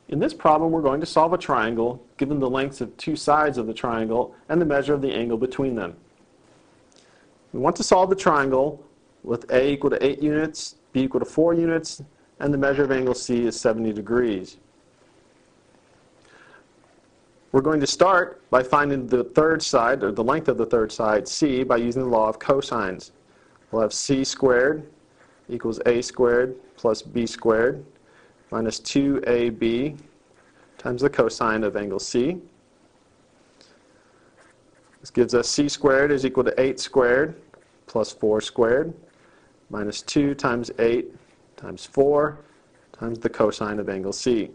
In this problem, we're going to solve a triangle given the lengths of two sides of the triangle and the measure of the angle between them. We want to solve the triangle with A equal to 8 units, B equal to 4 units, and the measure of angle C is 70 degrees. We're going to start by finding the third side, or the length of the third side, C, by using the law of cosines. We'll have C squared equals A squared plus B squared minus 2AB times the cosine of angle C. This gives us C squared is equal to 8 squared plus 4 squared minus 2 times 8 times 4 times the cosine of angle C.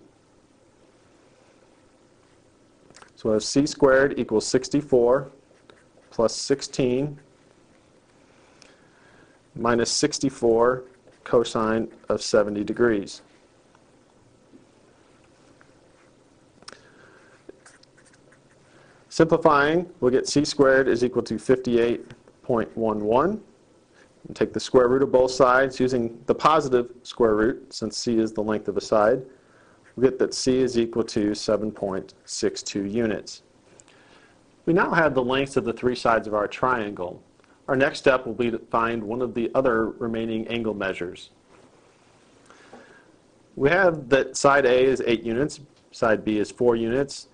So we have C squared equals 64 plus 16 minus 64 cosine of 70 degrees. Simplifying, we'll get C squared is equal to 58.11. And take the square root of both sides using the positive square root, since C is the length of a side. We'll get that C is equal to 7.62 units. We now have the lengths of the three sides of our triangle. Our next step will be to find one of the other remaining angle measures. We have that side A is 8 units, side B is 4 units.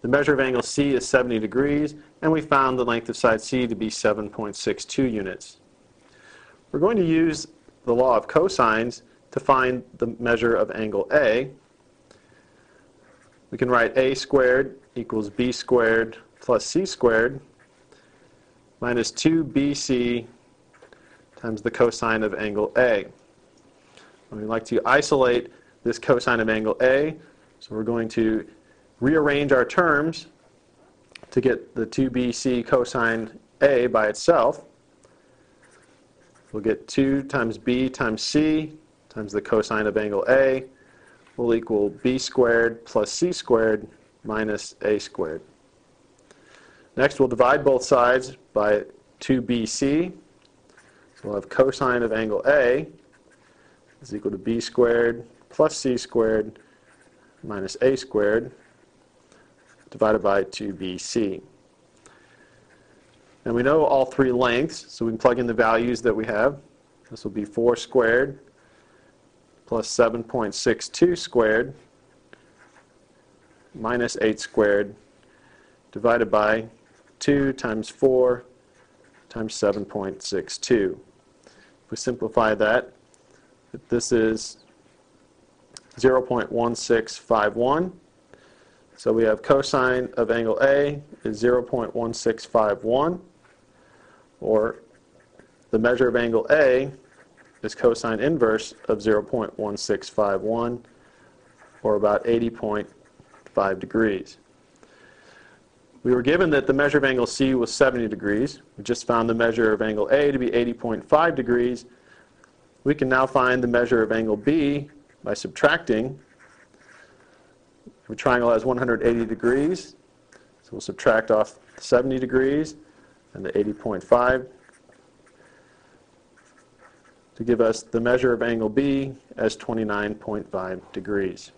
The measure of angle C is 70 degrees, and we found the length of side C to be 7.62 units. We're going to use the law of cosines to find the measure of angle A. We can write A squared equals B squared plus C squared minus 2BC times the cosine of angle A. And we'd like to isolate this cosine of angle A, so we're going to rearrange our terms to get the 2BC cosine A by itself. We'll get 2 times B times C times the cosine of angle A will equal B squared plus C squared minus A squared. Next, we'll divide both sides by 2BC. So we'll have cosine of angle A is equal to B squared plus C squared minus A squared divided by 2BC. And we know all three lengths, so we can plug in the values that we have. This will be 4 squared plus 7.62 squared minus 8 squared divided by 2 times 4 times 7.62. If we simplify that, this is 0.1651. So we have cosine of angle A is 0.1651, or the measure of angle A is cosine inverse of 0.1651, or about 80.5 degrees. We were given that the measure of angle C was 70 degrees. We just found the measure of angle A to be 80.5 degrees. We can now find the measure of angle B by subtracting. The triangle has 180 degrees, so we'll subtract off 70 degrees and the 80.5 to give us the measure of angle B as 29.5 degrees.